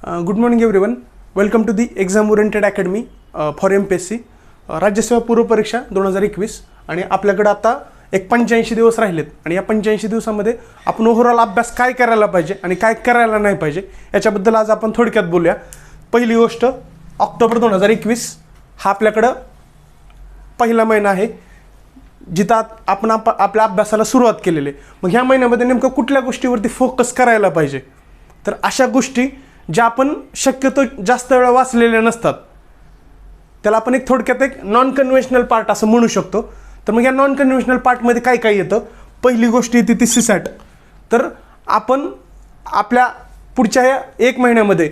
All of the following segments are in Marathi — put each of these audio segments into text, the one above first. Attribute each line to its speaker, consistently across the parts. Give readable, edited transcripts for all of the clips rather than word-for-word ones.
Speaker 1: Good morning everyone. Welcome to the exam oriented academy for MPSC राज्यसेवा पूर्व परीक्षा 2021. आणि आपल्याकडे आता एक 85 दिवस राहिलेत आणि या 85 दिवसामध्ये आपण ओव्हरऑल अभ्यास काय करायला पाहिजे आणि काय करायला नाही पाहिजे याच्याबद्दल आज आपण थोडक्यात बोलूया. पहिली गोष्ट, ऑक्टोबर 2021 हा आपल्याकडं पहिला महिना आहे जिथं आपण आपल्या अभ्यासाला सुरुवात केलेली आहे. मग ह्या महिन्यामध्ये नेमकं कुठल्या गोष्टीवरती फोकस करायला पाहिजे, तर अशा गोष्टी ज्या आपण शक्यतो जास्त वेळा वाचलेल्या नसतात त्याला आपण एक थोडक्यात एक नॉन कन्व्हेन्शनल पार्ट असं म्हणू शकतो. तर मग या नॉन कन्व्हेन्शनल पार्टमध्ये काय काय येतं. पहिली गोष्ट येते ती सीसॅट. तर आपण आपल्या पुढच्या या एक महिन्यामध्ये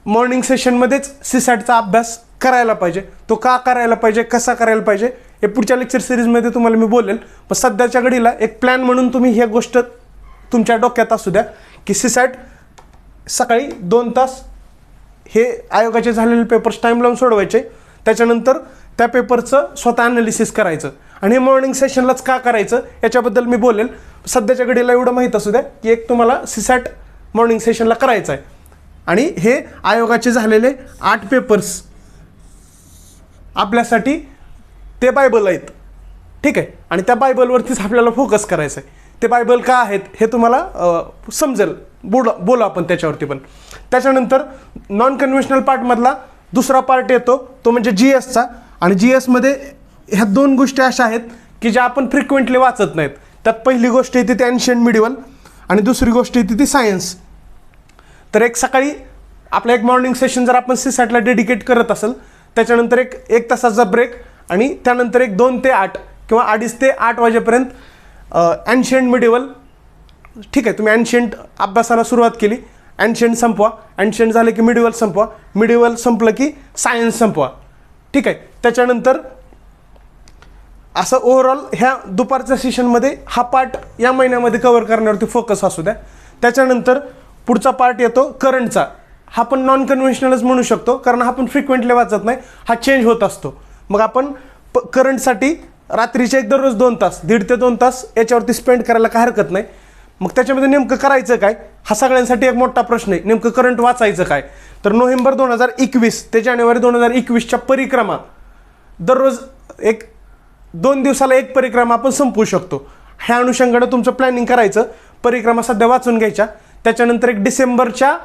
Speaker 1: मॉर्निंग सेशनमध्येच सीसॅटचा अभ्यास करायला पाहिजे. तो का करायला पाहिजे, कसा करायला पाहिजे हे पुढच्या लेक्चर सिरीजमध्ये तुम्हाला मी बोलेल. पण सध्याच्या घडीला एक प्लॅन म्हणून तुम्ही ही गोष्ट तुमच्या डोक्यात असू द्या की सीसॅट सकाळी 2 तास हे आयोगाचे झालेले पेपर्स टाईम लावून सोडवायचे, त्याच्यानंतर त्या पेपरचं स्वतः ॲनालिसिस करायचं आणि हे मॉर्निंग सेशनलाच का करायचं याच्याबद्दल मी बोलेल. सध्याच्या घडीला एवढं माहीत असू द्या की एक तुम्हाला सीसॅट मॉर्निंग सेशनला करायचं आहे आणि हे आयोगाचे झालेले 8 पेपर्स आपल्यासाठी ते बायबल आहेत, ठीक आहे. आणि त्या बायबलवरतीच आपल्याला फोकस करायचं आहे. ते बायबल का आहेत हे तुम्हाला समजेल, बोला आपण त्याच्यावरती. पण त्याच्यानंतर नॉन कन्व्हेन्शनल पार्टमधला दुसरा पार्ट येतो तो म्हणजे GSचा. आणि GSमध्ये ह्या 2 गोष्टी अशा आहेत की ज्या आपण फ्रिक्वेंटली वाचत नाहीत. त्यात पहिली गोष्ट येते ती एन्शियंट मिडिवल आणि दुसरी गोष्ट येते ती सायन्स. तर एक सकाळी आपला एक मॉर्निंग सेशन जर आपण सीसॅटला डेडिकेट करत असेल, त्याच्यानंतर एक तासाचा ब्रेक आणि त्यानंतर एक 2 ते 8 किंवा 2:30 ते 8 वाजेपर्यंत एन्शियंट मिडिवल, ठीक आहे. तुम्ही एन्शियंट अभ्यासाला सुरुवात केली, एन्शियंट संपवा, एन्शियंट झालं की मिडिवल संपवा, मिडिवल संपलं की सायन्स संपवा, ठीक आहे. त्याच्यानंतर असं ओव्हरऑल ह्या दुपारच्या सेशनमध्ये हा पार्ट या महिन्यामध्ये कव्हर करण्यावरती फोकस असू द्या. त्याच्यानंतर पुढचा पार्ट येतो करंटचा. हा पण नॉन कन्व्हेन्शनलच म्हणू शकतो कारण हा पण फ्रिक्वेंटली वाचत नाही, हा चेंज होत असतो. मग आपण करंटसाठी रात्रीचे दररोज 2 तास, 1.5 ते 2 तास याच्यावरती स्पेंड करायला काय हरकत नाही. मग त्याच्यामध्ये नेमकं करायचं काय हा सगळ्यांसाठी एक मोठा प्रश्न आहे. नेमकं करंट वाचायचं काय. तर नोव्हेंबर 2021 ते जानेवारी 2021च्या परिक्रमा दररोज 2 दिवसाला एक परिक्रमा आपण संपवू शकतो. ह्या अनुषंगानं तुमचं प्लॅनिंग करायचं. परिक्रमा सध्या वाचून घ्यायच्या. त्याच्यानंतर एक डिसेंबरच्या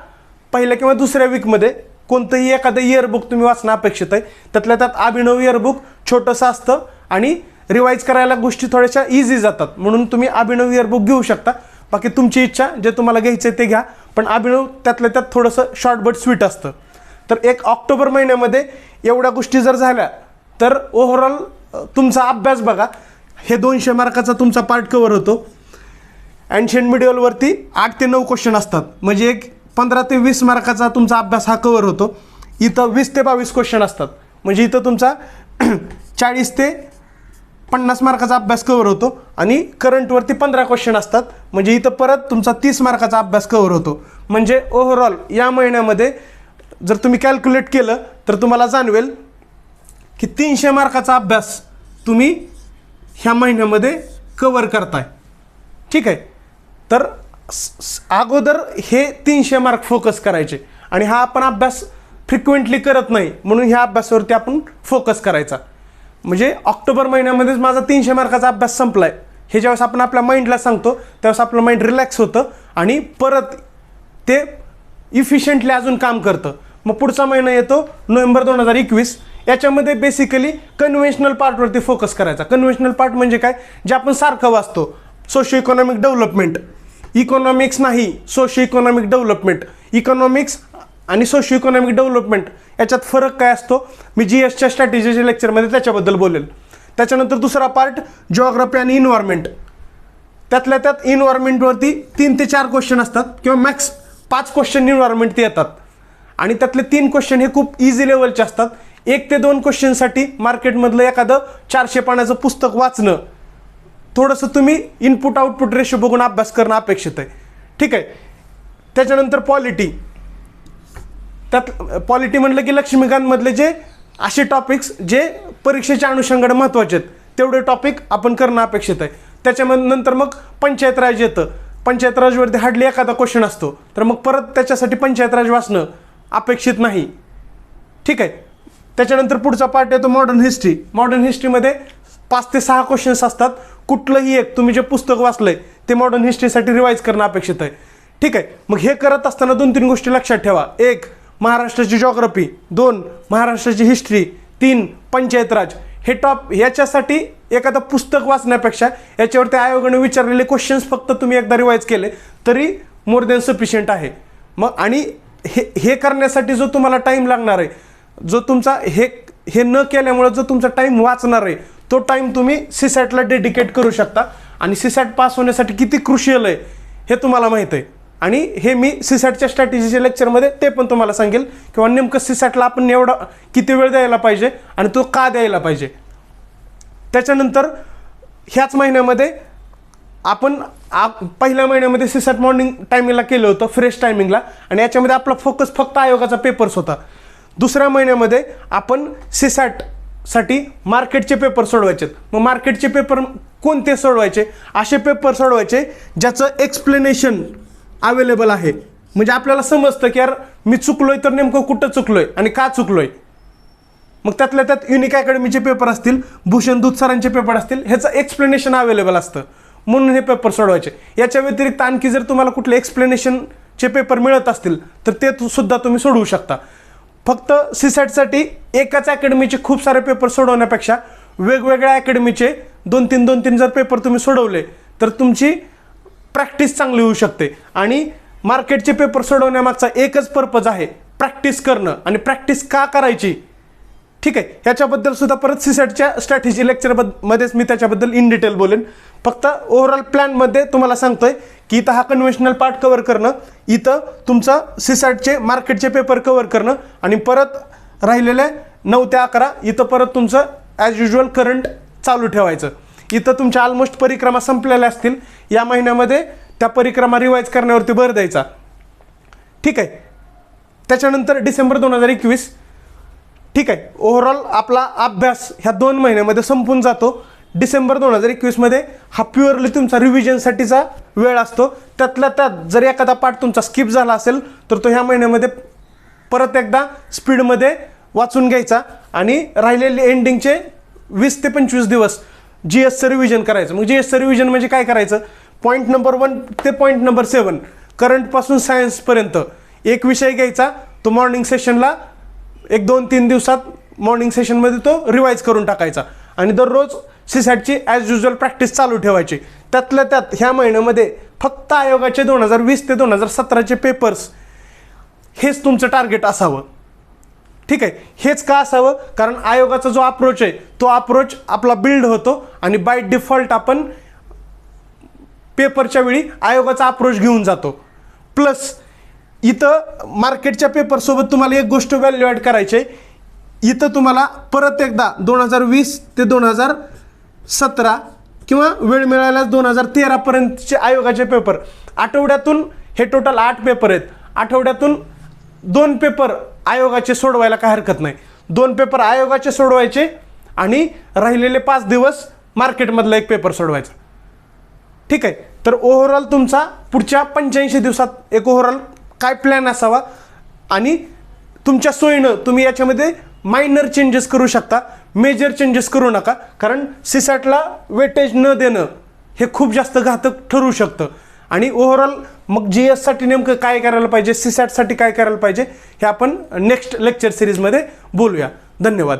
Speaker 1: पहिल्या किंवा दुसऱ्या वीकमध्ये कोणतंही एखादं इयरबुक तुम्ही वाचणं अपेक्षित आहे. त्यातल्या त्यात अभिनव इयरबुक छोटंसं असतं आणि रिवाईज करायला गोष्टी थोड्याशा इझी जातात, म्हणून तुम्ही अभिनव इयरबुक घेऊ शकता. बाकी तुमची इच्छा, जे तुम्हाला घ्यायचं आहे ते घ्या. पण अभिनव त्यातल्या त्यात थोडंसं शॉर्ट बट स्वीट असतं. तर एक ऑक्टोबर महिन्यामध्ये एवढ्या गोष्टी जर झाल्या तर ओव्हरऑल तुमचा अभ्यास बघा, हे 200 मार्काचा तुमचा पार्ट कवर होतो. एन्शियंट मिडिवलवरती 8 ते 9 क्वेश्चन असतात, म्हणजे एक 15 ते 20 मार्काचा तुमचा अभ्यास हा कवर होतो. इथं 20 ते 22 क्वेश्चन असतात, म्हणजे इथं तुमचा 40 ते 50 मार्काचा अभ्यास कवर होतो. आणि करंटवरती 15 क्वेश्चन असतात, म्हणजे इथं परत तुमचा 30 मार्काचा अभ्यास कवर होतो. म्हणजे ओव्हरऑल या महिन्यामध्ये जर तुम्ही कॅल्क्युलेट केलं तर तुम्हाला जाणवेल की 300 मार्काचा अभ्यास तुम्ही ह्या महिन्यामध्ये कवर करताय, ठीक आहे. तर अगोदर हे 300 मार्क फोकस करायचे आणि हा आपण अभ्यास फ्रिक्वेंटली करत नाही म्हणून ह्या अभ्यासावरती आपण फोकस करायचा. म्हणजे ऑक्टोबर महिन्यामध्येच माझा 300 मार्काचा अभ्यास संपला आहे हे ज्यावेळेस आपण आपल्या माइंडला सांगतो त्यावेळेस आपलं माइंड रिलॅक्स होतं आणि परत ते इफिशियंटली अजून काम करतं. मग पुढचा महिना येतो नोव्हेंबर 2021. याच्यामध्ये बेसिकली कन्व्हेन्शनल पार्टवरती फोकस करायचा. कन्व्हेन्शनल पार्ट म्हणजे काय, जे आपण सारखं वाचतो. सोशो इकॉनॉमिक डेव्हलपमेंट, इकॉनॉमिक्स नाही, सोशो इकॉनॉमिक डेव्हलपमेंट. इकॉनॉमिक्स आणि सोशो इकॉनॉमिक डेव्हलपमेंट याच्यात फरक काय असतो मी GSच्या स्ट्रॅटेजीच्या लेक्चरमध्ये त्याच्याबद्दल बोलेल. त्याच्यानंतर दुसरा पार्ट जिओग्राफी आणि इन्व्हायरमेंट. त्यातल्या त्यात इन्व्हायरमेंटवरती 3 ते 4 क्वेश्चन असतात किंवा मॅक्स 5 क्वेश्चन इन्व्हायरमेंट येतात आणि त्यातले 3 क्वेश्चन हे खूप इझी लेवलचे असतात. 1 ते 2 क्वेश्चनसाठी मार्केटमधलं एखादं 400 पानाचं पुस्तक वाचणं, थोडंसं तुम्ही इनपुट आउटपुट रेशो बघून अभ्यास करणं अपेक्षित आहे, ठीक आहे. त्याच्यानंतर पॉलिटी. त्यात पॉलिटी म्हटलं की लक्ष्मीकांतमधले जे असे टॉपिक्स जे परीक्षेच्या अनुषंगाने महत्त्वाचे आहेत तेवढे टॉपिक आपण करणं अपेक्षित आहे. त्याच्यामध्ये नंतर मग पंचायत राज येतं. पंचायत राजवरती हार्डली एखादा क्वेश्चन असतो, तर मग परत त्याच्यासाठी पंचायत राज वाचणं अपेक्षित नाही. ठीक आहे. त्याच्यानंतर पुढचा पार्ट येतो मॉडर्न हिस्ट्री. मॉडर्न हिस्ट्रीमध्ये 5 ते 6 क्वेश्चन्स असतात. कुठलंही एक तुम्ही जे पुस्तक वाचलंय ते मॉडर्न हिस्ट्रीसाठी रिवाईज करणं अपेक्षित आहे. ठीक आहे. मग हे करत असताना 2-3 गोष्टी लक्षात ठेवा. 1 महाराष्ट्राची जॉग्रफी, 2 महाराष्ट्राची हिस्ट्री, 3 पंचायत राज. हे टॉप ह्याच्यासाठी एखादं पुस्तक वाचण्यापेक्षा याच्यावरती आयोगाने विचारलेले क्वेश्चन्स फक्त तुम्ही एकदा रिवाईज केले तरी मोर दॅन सफिशियंट आहे. मग आणि हे करण्यासाठी जो तुम्हाला टाईम लागणार आहे, जो तुमचा हे न केल्यामुळे जो तुमचा टाईम वाचणार आहे तो टाईम तुम्ही सीसॅटला डेडिकेट करू शकता. आणि सीसॅट पास होण्यासाठी किती क्रुशियल आहे हे तुम्हाला माहीत आहे. आणि हे मी सीसॅटच्या स्ट्रॅटेजीच्या लेक्चरमध्ये ते पण तुम्हाला सांगेल किंवा नेमकं सीसॅटला आपण एवढा किती वेळ द्यायला पाहिजे आणि तो का द्यायला पाहिजे. त्याच्यानंतर ह्याच महिन्यामध्ये आपण पहिल्या महिन्यामध्ये सीसॅट मॉर्निंग टायमिंगला केलं होतं, फ्रेश टायमिंगला, आणि याच्यामध्ये आपला फोकस फक्त आयोगाचा पेपर्स होता. दुसऱ्या महिन्यामध्ये आपण सीसॅटसाठी मार्केटचे पेपर सोडवायचे. मग मार्केटचे पेपर कोणते सोडवायचे? असे पेपर सोडवायचे ज्याचं एक्सप्लेनेशन अवेलेबल आहे. म्हणजे आपल्याला समजतं की यार मी चुकलोय तर नेमकं कुठं चुकलोय आणि का चुकलोय. मग त्यातल्या त्यात युनिक अकॅडमीचे पेपर असतील, भूषण दूत सरांचे पेपर असतील, ह्याचं एक्सप्लेनेशन अवेलेबल असतं म्हणून हे पेपर सोडवायचे. याच्या व्यतिरिक्त आणखी जर तुम्हाला कुठले एक्सप्लेनेशनचे पेपर मिळत असतील तर ते सुद्धा तुम्ही सोडवू शकता. फक्त सीसॅटसाठी एकाच अकॅडमीचे खूप सारे पेपर सोडवण्यापेक्षा वेगवेगळ्या अकॅडमीचे 2-3 जर पेपर तुम्ही सोडवले तर तुमची प्रॅक्टिस चांगली होऊ शकते. आणि मार्केटचे पेपर सोडवण्यामागचा एकच पर्पज आहे, प्रॅक्टिस करणं. आणि प्रॅक्टिस का करायची, ठीक आहे, ह्याच्याबद्दल सुद्धा परत सीसॅटच्या स्ट्रॅटेजी लेक्चरमध्येच मी त्याच्याबद्दल इन डिटेल बोलेन. फक्त ओव्हरऑल प्लॅनमध्ये तुम्हाला सांगतोय की इथं हा कन्व्हेन्शनल पार्ट कव्हर करणं, इथं तुमचं सीसॅटचे मार्केटचे पेपर कव्हर करणं, आणि परत राहिलेले 9 ते 11 इथं परत तुमचं ॲज युजल करंट चालू ठेवायचं. इथं तुमच्या ऑलमोस्ट परिक्रमा संपलेल्या असतील. या महिन्यामध्ये त्या परिक्रमा रिवाईज करण्यावरती भर द्यायचा. ठीक आहे. त्याच्यानंतर डिसेंबर 2021. ठीक आहे. ओव्हरऑल आपला अभ्यास ह्या 2 महिन्यामध्ये संपून जातो. डिसेंबर 2021मध्ये हा प्युअरली तुमचा रिव्हिजनसाठीचा वेळ असतो. त्यातल्या त्यात जर एखादा पार्ट तुमचा स्किप झाला असेल तर तो ह्या महिन्यामध्ये परत एकदा स्पीडमध्ये वाचून घ्यायचा आणि राहिलेले एंडिंगचे 20 ते 25 दिवस GSचं रिव्हिजन करायचं. मग GSचं रिव्हिजन म्हणजे काय करायचं? पॉईंट नंबर 1 ते पॉईंट नंबर 7 करंटपासून सायन्सपर्यंत एक विषय घ्यायचा. तो मॉर्निंग सेशनला 1-2-3 दिवसात मॉर्निंग सेशनमध्ये तो रिवाईज करून टाकायचा. आणि दररोज सीसॅटची ॲज युजल प्रॅक्टिस चालू ठेवायची. त्यातल्या त्यात ह्या महिन्यामध्ये फक्त आयोगाचे 2020 ते 2017चे पेपर्स हेच तुमचं टार्गेट असावं. ठीक आहे. हेच का असावं? कारण आयोगाचा जो अप्रोच आहे तो अप्रोच आपला बिल्ड होतो आणि बाय डिफॉल्ट आपण पेपरच्या वेळी आयोगाचा अप्रोच घेऊन जातो. प्लस इथं मार्केटच्या पेपरसोबत तुम्हाला एक गोष्ट व्हॅल्यू ॲड करायची आहे. इथं तुम्हाला परत एकदा 2020 ते 2017 किंवा वेळ मिळाल्यास 2013पर्यंतचे आयोगाचे पेपर, आठवड्यातून हे टोटल 8 पेपर आहेत. आठवड्यातून 2 पेपर आयोगाचे सोडवायला काय हरकत नाही. 2 पेपर आयोगाचे सोडवायचे आणि राहिलेले 5 दिवस मार्केटमधला एक पेपर सोडवायचा. ठीक आहे. तर ओव्हरऑल तुमचा पुढच्या 85 दिवसात एक ओव्हरऑल काय प्लॅन असावा आणि तुमच्या सोयीनं तुम्ही याच्यामध्ये मायनर चेंजेस करू शकता, मेजर चेंजेस करू नका. कारण सीसॅटला वेटेज न देणं हे खूप जास्त घातक ठरू शकतं. आणि ओव्हरऑल मग GSसाठी नेमकं काय करायला पाहिजे, सीसॅटसाठी काय करायला पाहिजे हे आपण नेक्स्ट लेक्चर सिरीजमध्ये बोलूया. धन्यवाद.